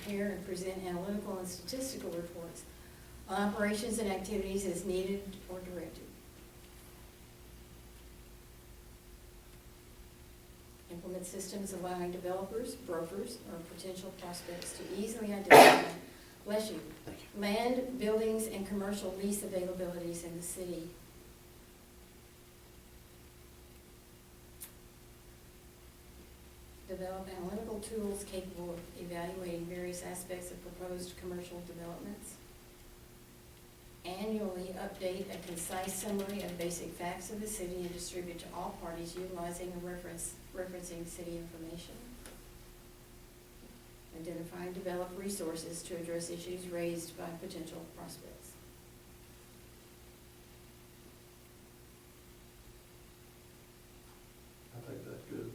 prepare and present analytical and statistical reports on operations and activities as needed or directed. Implement systems allowing developers, brokers, or potential prospects to easily identify, bless you, land, buildings, and commercial lease availabilities in the city. Develop analytical tools capable of evaluating various aspects of proposed commercial developments. Annually update a concise summary of basic facts of the city and distribute to all parties utilizing a referencing city information. Identify and develop resources to address issues raised by potential prospects. I think that's good.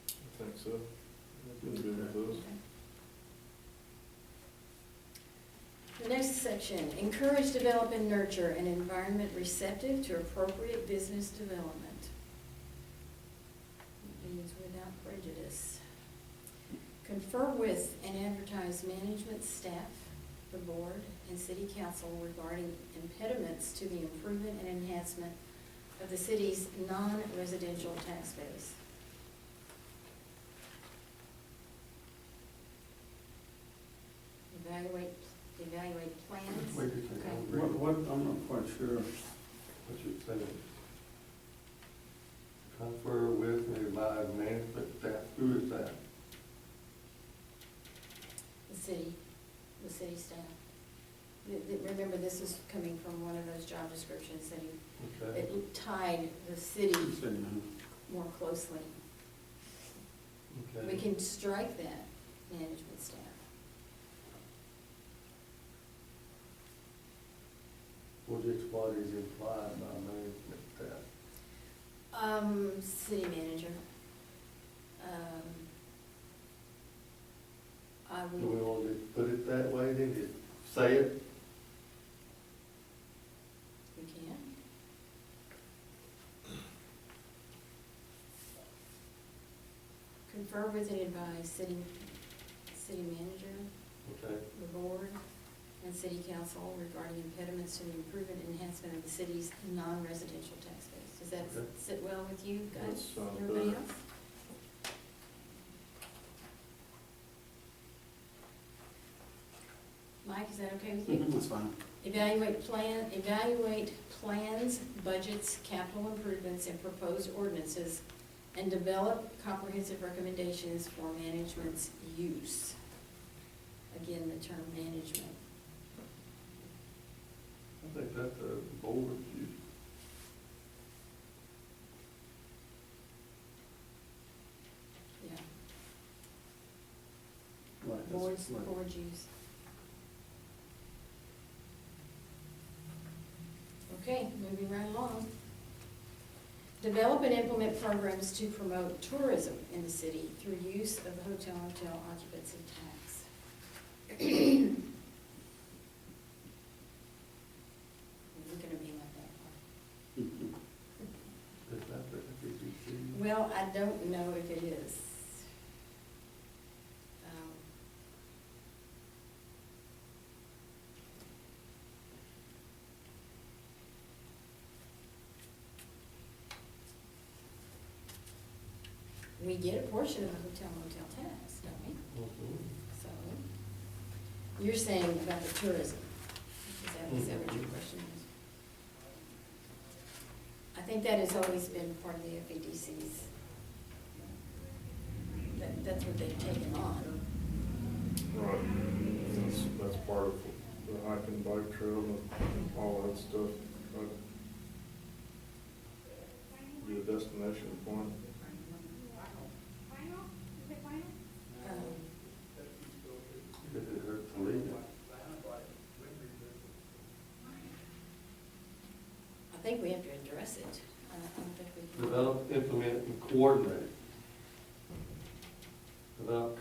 I think so. I've been good with those. Okay. The next section, encourage, develop, and nurture an environment receptive to appropriate business development. It means without prejudice. Confer with and advertise management staff, the board, and city council regarding impediments to the improvement and enhancement of the city's non-residential tax base. Evaluate plans. Wait a second, Okay. I'm reading What, I'm not quite sure. what you're saying. Confer with and advise management staff, who is that? The city staff. Remember, this is coming from one of those job descriptions that Okay. it tied the city City, more closely. Okay. We can strike that, management staff. Which what is implied by management staff? City manager. I Do we will, want to put it that way then, just say it? we can. Confer with and advise city manager, Okay. the board, and city council regarding impediments to the improvement and enhancement of the city's non-residential tax base. Does that Okay. sit well with you That guys? sounds Everybody good. else? Mike, is that okay with you? That's fine. Evaluate plans, budgets, capital improvements, and proposed ordinances, and develop comprehensive recommendations for management's use. Again, the term management. I think that's the board's use. Yeah, Right, boards, right. board use. Okay, moving right along. Develop and implement programs to promote tourism in the city through use of hotel occupancy tax. You're gonna be like that. Is that the FEDC? Well, I don't know if it is. We get a portion of the hotel motel tax, don't we? Mhm. So, you're saying about the tourism, is that what your question is? I think that has always been part of the FEDC's, that's what they've taken on. Right. That's part of the hike and bike trail and all that stuff. Be a destination point. If it hurts to leave it. I think we have to address it. I don't think we can. Develop, implement, and coordinate. Develop,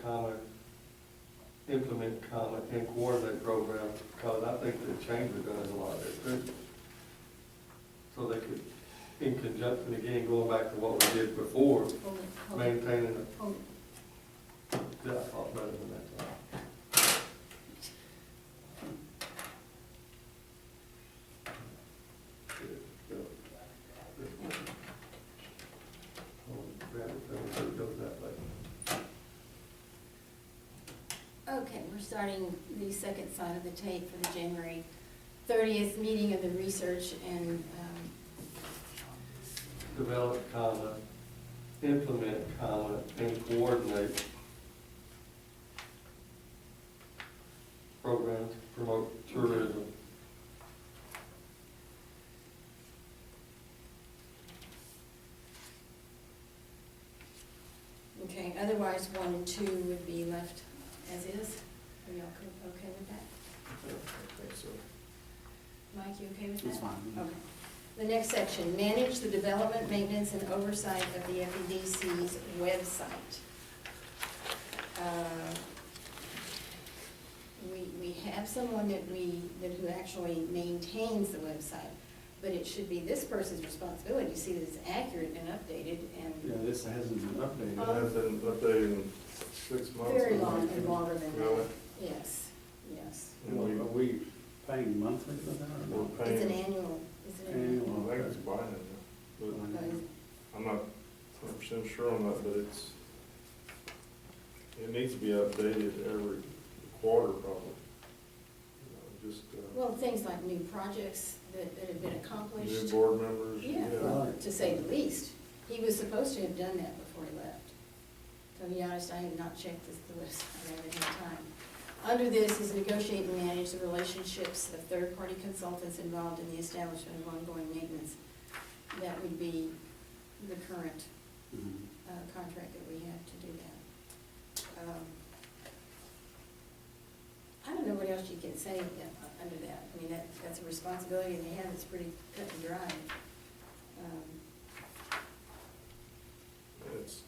implement, and coordinate programs, because I think the chamber does a lot of there too. So they could, in conjunction, again, going back to what we did before, Hold it. maintaining, Hold it. grant it, so it goes that way. Okay, we're starting the second side of the tape for the January 30th meeting of the research and, Develop, comma, implement, comma, and coordinate programs to promote tourism. okay, otherwise 1 and 2 would be left as is. Are y'all okay with that? I think so. Mike, you okay with that? That's fine. Okay. The next section, manage the development, maintenance, and oversight of the FEDC's website. We have someone who actually maintains the website, but it should be this person's responsibility to see that it's accurate and updated Yeah, and this hasn't been updated. It has been updated in 6 months. very I long think. and longer than Really? that. Yes, yes. And Are we paying monthly for that or not? We're It's an paying, annual, is it an Annual. annual? I think it's binding, but I'm not 100% sure on that, but it needs to be updated every quarter probably. You know, just, Well, things like new projects that have been accomplished. new board members. Yeah, Right. to say the least. He was supposed to have done that before he left. To be honest, I have not checked the website, I haven't had time. Under this is negotiate and manage the relationships of third-party consultants involved in the establishment of ongoing maintenance. That would be the current Mhm. contract that we have to do that. I don't know what else you can say under that. I mean, that's a responsibility they have, it's pretty cut and dry. It's,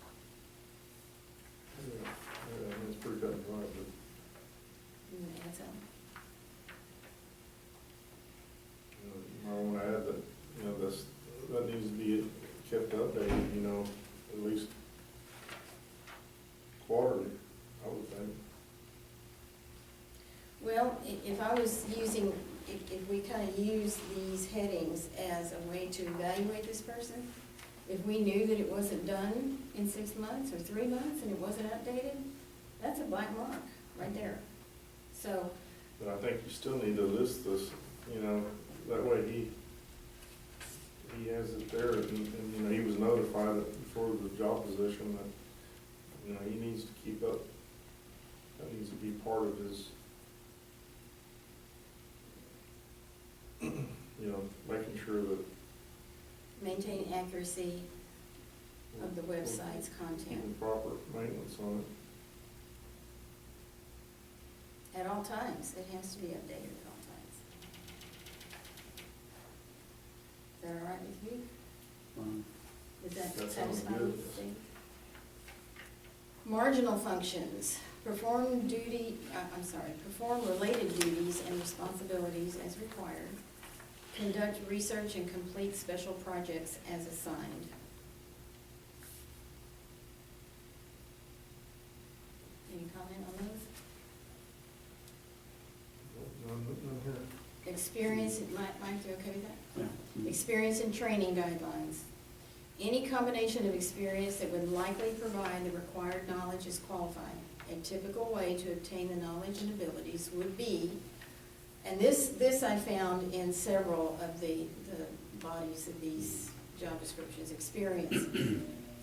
it's pretty cut and dry, but You wanna add something? I want to add that, that needs to be kept updated, at least quarterly, I would think. Well, if I was using, if we kind of use these headings as a way to evaluate this person, if we knew that it wasn't done in 6 months or 3 months and it wasn't updated, that's a black mark right there. So, But I think you still need to list this, that way he has it there, and he was notified that before the job position that, he needs to keep up, that needs to be part of his, making sure that. maintain accuracy of the website's content Keeping proper maintenance on it. at all times. It has to be updated at all times. Is that all right with you? Is that That sounds satisfying? good. Steve? Marginal functions, perform related duties and responsibilities as required. Conduct research and complete special projects as assigned. Any comment on those? No, here. Experience, Mike, you okay with that? Yeah. Experience and training guidelines. Any combination of experience that would likely provide the required knowledge is qualified. A typical way to obtain the knowledge and abilities would be, and this I found in several of the bodies of these job descriptions, experience.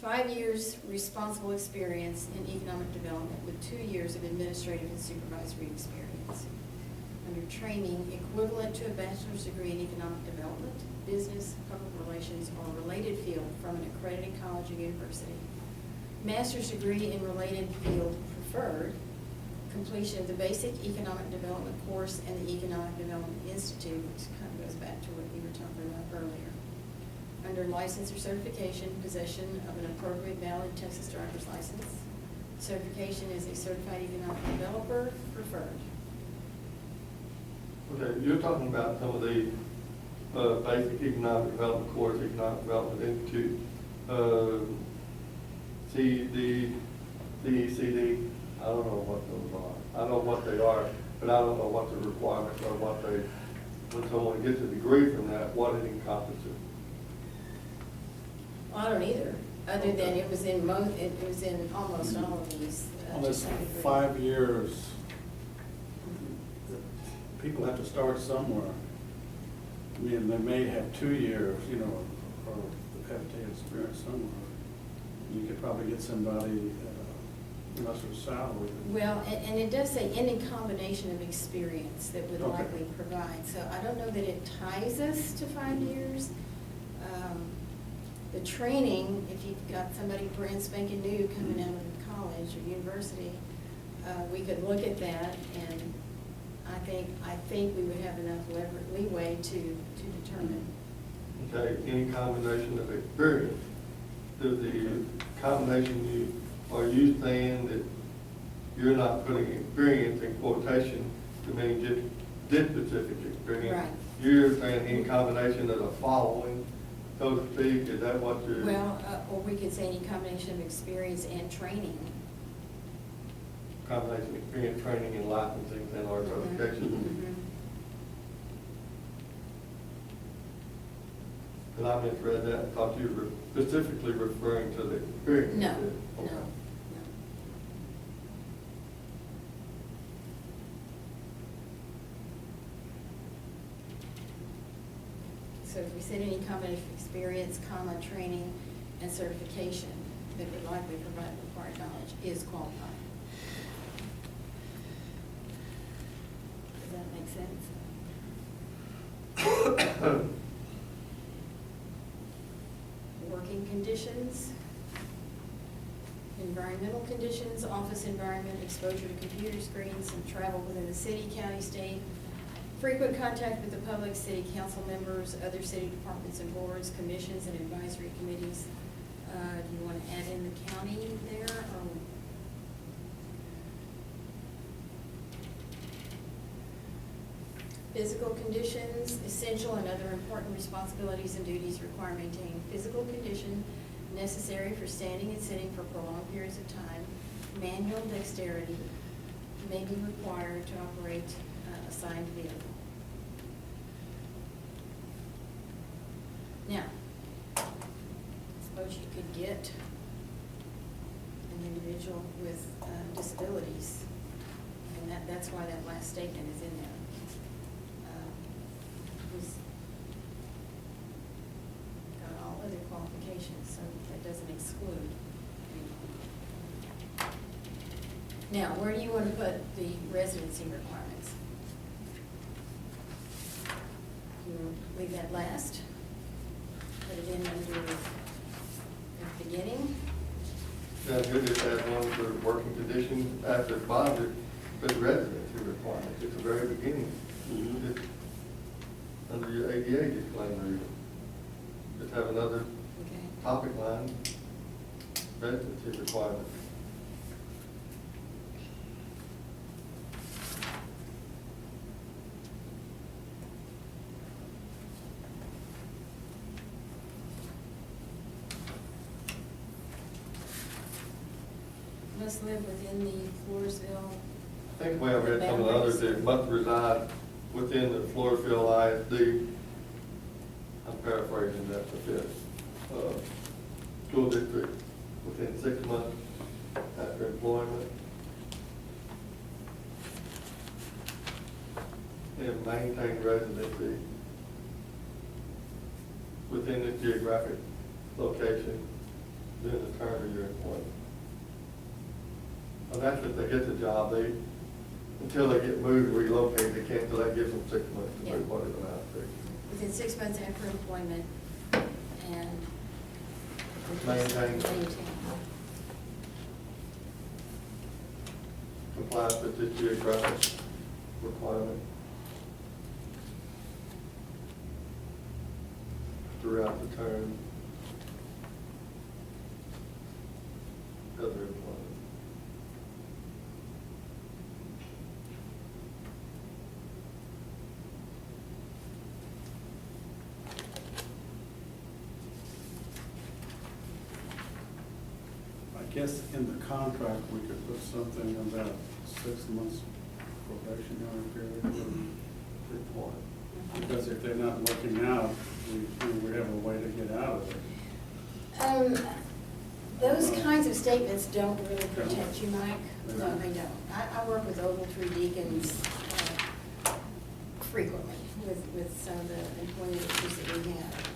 5 years responsible experience in economic development with 2 years of administrative and supervisory experience. Under training, equivalent to a bachelor's degree in economic development, business, public relations, or related field from an accredited college or university. Master's degree in related field preferred. Completion of the basic economic development course and the Economic Development Institute, which kind of goes back to what we were talking about earlier. Under license or certification, possession of an appropriate valid Texas driver's license. Certification as a certified economic developer preferred. Okay, you're talking about some of the basic economic development course, economic development institute, CD, CECD, I don't know what those are. I know what they are, but I don't know what the requirements are, when someone gets a degree from that, what it encompasses. Well, I don't either. other than it was in it was in almost all of these. Well, that's to some degree. 5 years. People have to start somewhere. I mean, they may have 2 years, you know, or have to have experience somewhere. You could probably get somebody at a lesser salary. Well, and it does say any combination of experience that would Okay. likely provide. So I don't know that it ties us to 5 years. The training, if you've got somebody brand spanking new coming out of college or university, we could look at that, and I think we would have enough leeway to determine. Okay, any combination of experience. The combination are you saying that you're not putting experience in quotation to mean just this specific experience? Right. You're saying any combination of the following, so to speak, is that what you're? Well, or we could say any combination of experience and training. Combination of experience, training, and licensing and our certification. Mhm. And I misread that, and thought you were specifically referring to the experience. No, Okay. no. So if we said any combination of experience, comma, training, and certification that would likely provide required knowledge is qualified. Does that make sense? Working conditions, environmental conditions, office environment, exposure to computer screens, and travel within the city, county, state, frequent contact with the public, city council members, other city departments and boards, commissions, and advisory committees. Do you want to add in the county there, or? Physical conditions, essential and other important responsibilities and duties require maintaining physical condition necessary for standing and sitting for prolonged periods of time. Manual dexterity may be required to operate assigned vehicle. Now, suppose you could get an individual with disabilities, and that's why that last statement is in there. Who's got all other qualifications, so that doesn't exclude anyone. Now, where do you want to put the residency requirements? You want to leave that last? Put it in under the beginning? Now, you just add one for working conditions after the bottom, but residency requirements at the very beginning. Mhm. Just under your ADA disclaimer, just have another Okay. topic line, residency requirements. Must live within the Floresville. I think the way I read some of the others, it must reside within the Floresville ISD. I'm paraphrasing that to fit. School district within 6 months after employment. And maintain residency within the geographic location during the term of your employment. And that's if they get the job, until they get moved, relocated, they can't, till that gives them 6 months to Yeah. move what they're out to. Within 6 months after employment and. Maintain. Maintain. Complies with the geographic requirement throughout the term of their employment. I guess in the contract, we could put something about 6 months probationary period. Report. Because if they're not working out, we have a way to get out of it. Those kinds of statements don't really protect you, Mike. No, they don't. I work with Ogletree deacons frequently with some of the employee issues that we have.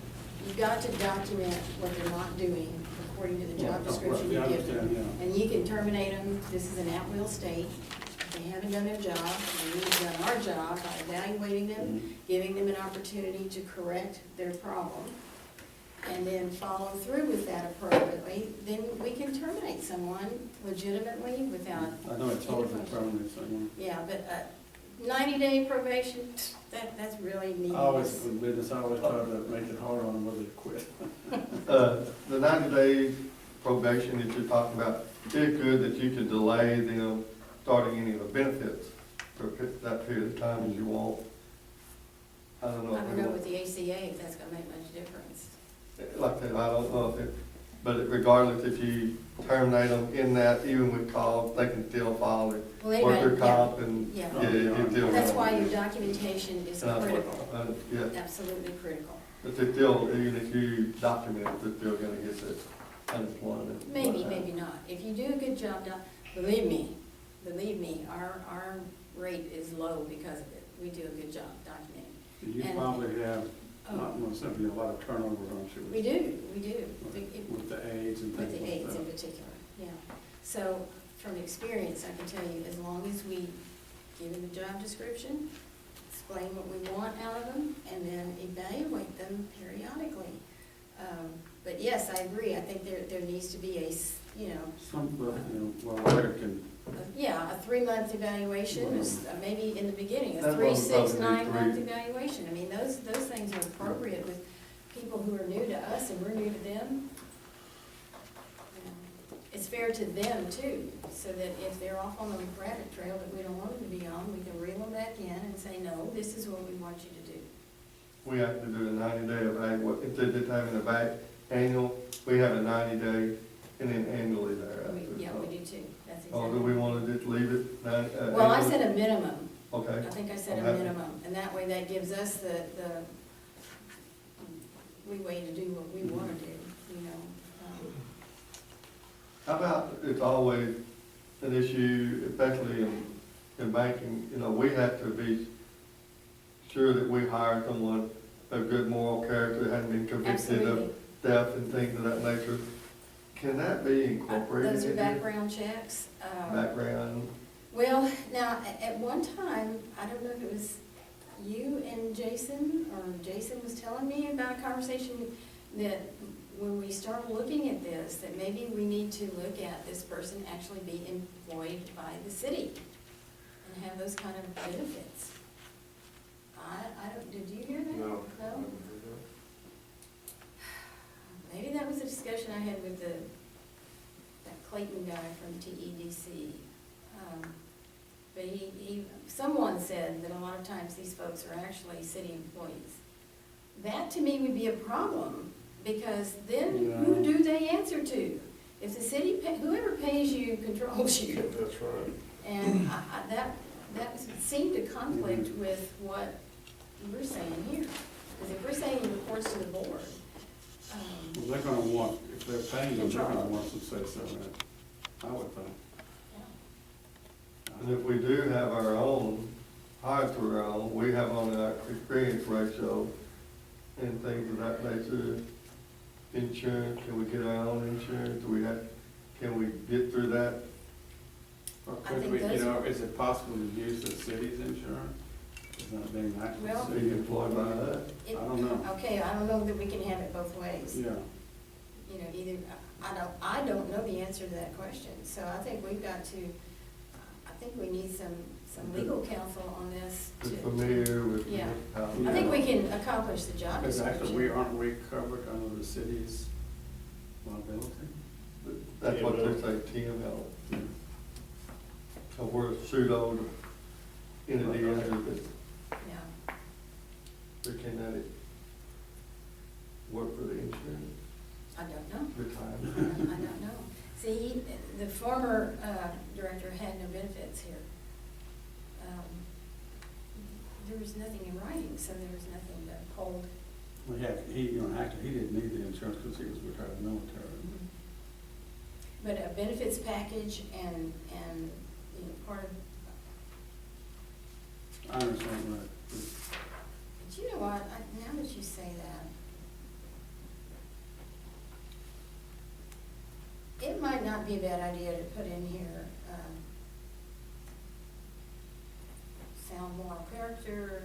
You've got to document what they're not doing according to the job description you give them. And you can terminate them. This is an at-will state. If they haven't done their job, and we've done our job by evaluating them, giving them an opportunity to correct their problem, and then follow through with that appropriately, then we can terminate someone legitimately without. I know it's always a permanent thing. Yeah, but 90-day probation, that's really needed. I always, with business, I always try to make it hard on them whether they quit. The 90-day probation that you're talking about, it's good that you can delay them starting any of the benefits for that period of time as you want. I don't know. I don't know with the ACA if that's gonna make much difference. Like I said, I don't know if it, but regardless, if you terminate them in that, even with calls, they can still file it. Well, they Worker might- comp and, yeah. yeah, it's still. That's why your documentation is And I- critical, Yeah, absolutely critical. but they still, even if you document it, they're still gonna get this unemployment. Maybe, maybe not. If you do a good job, believe me, our rate is low because of it. We do a good job documenting. You And- probably have, Oh. not most simply, a lot of turnover, don't you? We do. With the aides and With things the like aides in that. particular, yeah. So from experience, I can tell you, as long as we give them a job description, explain what we want out of them, and then evaluate them periodically. But yes, I agree, I think there needs to be a, Some, well, lawyer can, yeah, a 3-month evaluation, is maybe in the beginning, a That's 3, what we 6, probably 9-month agree. evaluation. I mean, those things are appropriate with people who are new to us and we're new to them. It's fair to them too, so that if they're off on the rabbit trail that we don't want them to be on, we can reel them back in and say, no, this is what we want you to do. We have to do a 90-day evaluation, instead of having a back annual, we have a 90-day and then annually thereafter. Yeah, we do too, that's exactly. Or do we want to just leave it? Well, I said a minimum. Okay. I think I said a Okay. minimum, and that way that gives us the leeway to do what we want to do, How about, it's always an issue, especially in banking, we have to be sure that we hire someone of good moral character, hasn't been convicted Absolutely. of theft and things of that nature. Can that be incorporated Those are in here? background checks. Background, Well, now, at one time, I don't know if it was you and Jason, or Jason was telling me about a conversation that when we start looking at this, that maybe we need to look at this person actually be employed by the city and have those kind of benefits. I don't, did you hear that? No. No? Maybe that was a discussion I had with that Clayton guy from TEDC. But someone said that a lot of times these folks are actually city employees. That to me would be a problem, because then who do they answer to? If the city, whoever pays you controls you. That's right. And that seemed to conflict with what we're saying here. Because if we're saying it reports to the board, well, they're gonna want, if they're paying them, they're gonna want some say-so in it, I would think. and if we do have our own, hired through our own, we have on our experience ratio and things of that nature. Insurance, can we get our own insurance? Can we get through that? Or I could think we, those- is it possible to use the city's insurance? Is that being Well- actually Be city employed by that? I don't know. Okay, I don't know that we can have it both ways. Yeah, Either, I don't know the answer to that question. So I think we've got to, I think we need some legal counsel on this Just to. familiar with Yeah. how. I think we can accomplish the job because actually, description. aren't we covered under the city's liability? That's what they say, TML. So we're a pseudo entity under the, Yeah. so can that work for the insurance, I don't know. retirement? I don't know. See, the former director had no benefits here. There was nothing in writing, so there was nothing to hold. Well, yeah, actually, he didn't need the insurance because he was retired military. but a benefits package and, you know, part of, I understand, right. but you know what, now that you say that, it might not be a bad idea to put in here, sound moral character,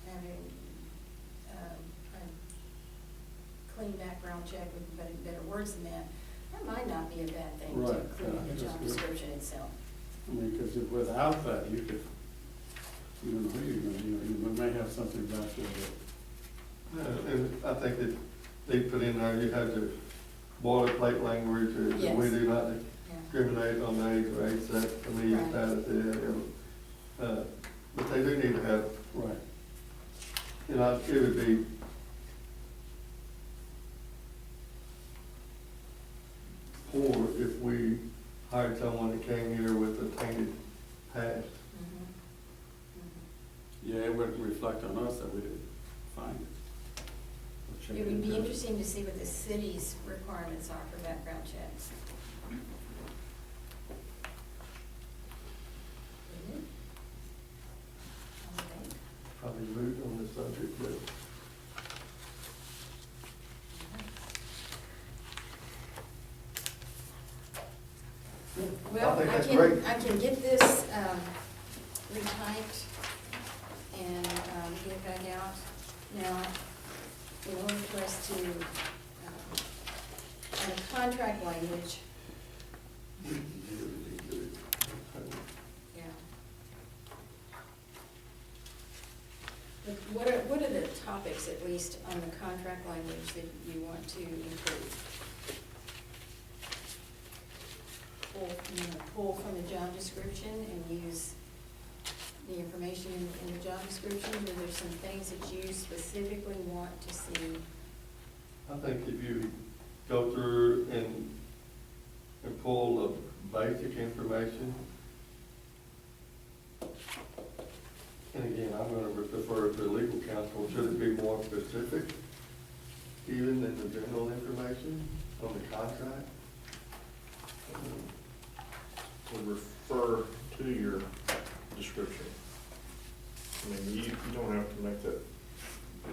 having, a clean background check, we can put in better words than that. That might not be a bad thing to Right, include in yeah, the job that's good. description itself. I mean, because without that, you could, you don't know who you're gonna, you may have something back there that, And I think that they put in there, you have the boilerplate language, that we Yes. do not Yeah. discriminate on age, race, sex, belief, Right. status, but they do need to have, right. you know, it would be poor if we hired someone that came here with a tainted past. Mhm. Yeah, it would reflect on us that we didn't find it. We'll check It would be into interesting to see what the city's requirements are for background checks. Wouldn't it? I would think. Probably moved on this subject, but Well, think I that's can, great. I can get this, retyped and, get it back out. Now, in order for us to, on the contract language, yeah. But what are the topics, at least, on the contract language that you want to include? Pull from the job description and use the information in the job description? Are there some things that you specifically want to see? I think if you go through and pull the basic information, and again, I'm gonna refer to legal counsel, should it be more specific even than the general information on the contract? To refer to your description. I mean, you don't have to make that, I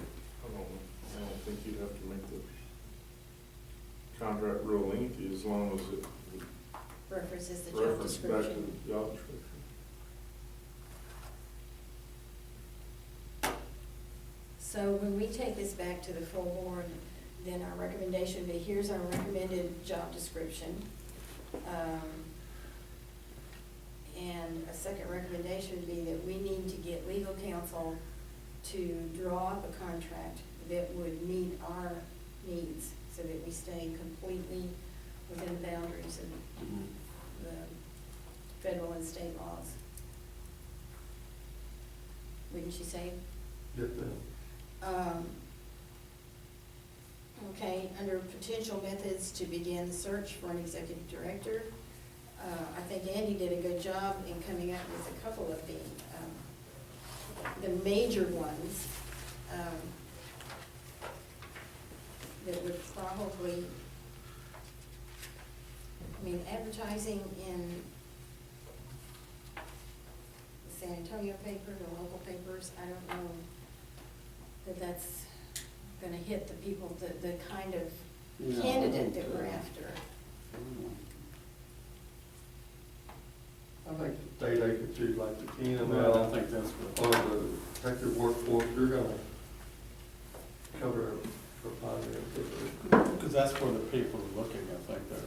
don't think you'd have to make the contract real lengthy as long as it References the job references back to description. the job description. So when we take this back to the full board, then our recommendation would be, here's our recommended job description. And a second recommendation would be that we need to get legal counsel to draw up a contract that would meet our needs, so that we stay completely within the boundaries of Mhm. the federal and state laws. Wouldn't you say? Get the, Okay, under potential methods to begin the search for an executive director, I think Andy did a good job in coming up with a couple of the major ones, that would probably, I mean, advertising in the San Antonio paper, the local papers, I don't know that that's gonna hit the people, the kind of Yeah, I candidate don't, that we're after. I think the state agencies like the Well, TML I think that's or what, the protective workforce, you're gonna cover for positive. because that's where the people are looking, I think they're.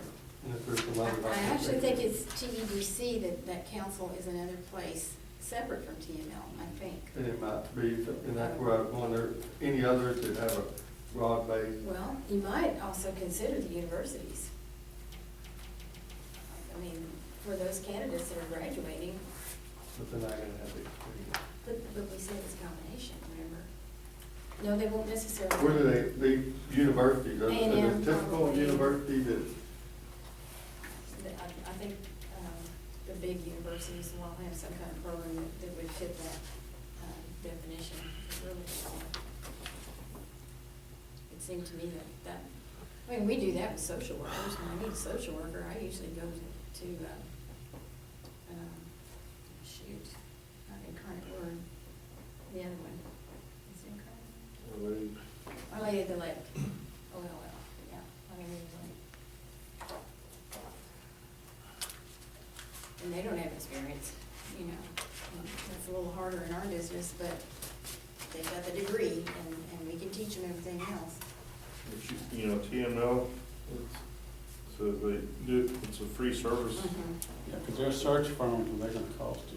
And if there's some other. I actually think it's TEDC that council is another place separate from TML, I think. And it might be, and that's where I wonder, any others that have a broad base. Well, you might also consider the universities. I mean, for those candidates that are graduating, But they're not gonna have the experience. but we said it's a combination, remember? No, they won't necessarily. Where do the universities, are A&M, the typical probably. university that, I think the big universities will all have some kind of program that would fit that definition. It really would. It seemed to me that I mean, we do that with social workers. When I need a social worker, I usually go to, shoot, not Incarnate Word, the other one. Is it Incarnate? Well, they- Our Lady of the Lake. Oh, well, yeah, Our Lady of the Lake. And they don't have experience, you know. It's a little harder in our business, but they've got the degree and we can teach them everything else. but you know, TML, so they do, it's a free service. Mhm. Yeah, because they're search firms, and they're gonna cost you.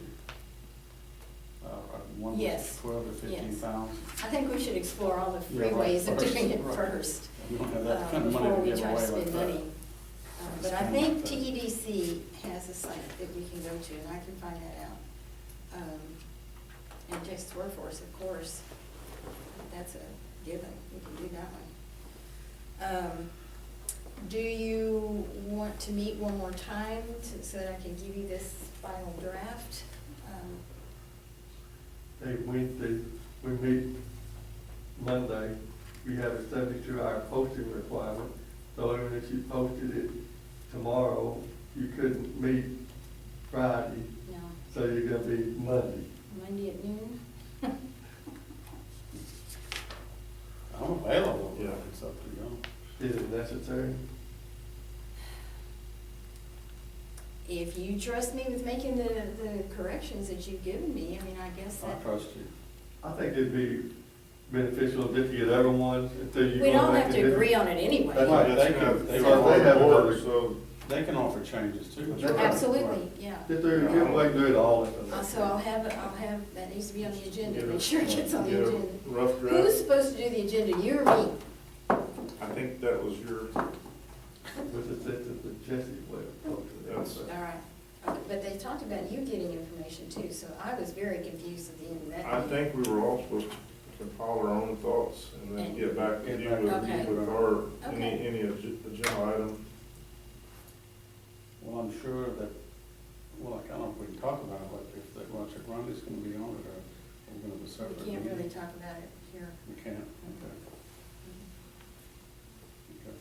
One was Yes. 12 to 15,000. I think we should explore all the free Yeah, right, ways of first, doing it right. first. We don't have that kind of Before money we to give try to away spend like money. that. But I Spend think that. TEDC has a site that we can go to, and I can find that out. And Texas Workforce, of course, that's a given, we can do that one. Do you want to meet one more time so that I can give you this final draft? Wednesday, we meet Monday, we have a 72-hour posting requirement, so even if you posted it tomorrow, you couldn't meet Friday, No, so you're gonna be Monday. Monday at noon? I'm available, Yeah. it's up to you. Is it necessary? If you trust me with making the corrections that you've given me, I mean, I guess I that. trust you. I think it'd be beneficial just to get everyone's until you. We go don't make have a to agree difference. on it anyway. That's Right, right. they can, They So they have board, another- so they can offer changes too. That's right. Absolutely, yeah. Just do, get away and do it all. So I'll have, that needs to be on the agenda, make sure it gets on get the a agenda. rough Who's draft. supposed to do the agenda, you or me? I think that was your, With the assistance of Jesse, well, That's- All right, okay, but they talked about you getting information too, so I was very confused at the end of that I meeting. think we were all supposed to compile our own thoughts and then get back with you Okay. with our, Okay. any agenda item. Well, I'm sure that, well, I don't know if we can talk about it, but if that Roger Grundy's gonna be on it, or we're gonna be separate. We can't really meeting. talk about it here. We can't, okay. Okay.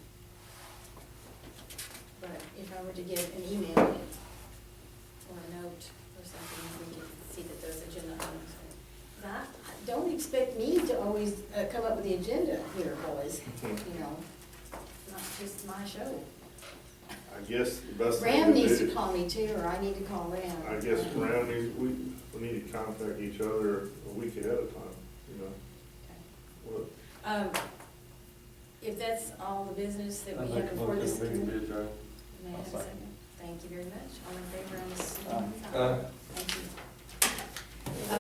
But if I were to get an email or a note or something, we can see that those agenda items are. Don't expect me to always come up with the agenda here, boys, you know, not just my show. I guess the best thing Ram to needs to do, call me too, or I need to call Ram. I guess Ram needs, we need to contact each other a week ahead of time, you know. What, If that's all the business that I we make have a before this motion to meeting committee, adjourned. may I have a second? Thank you very much. All in favor on this? Aye.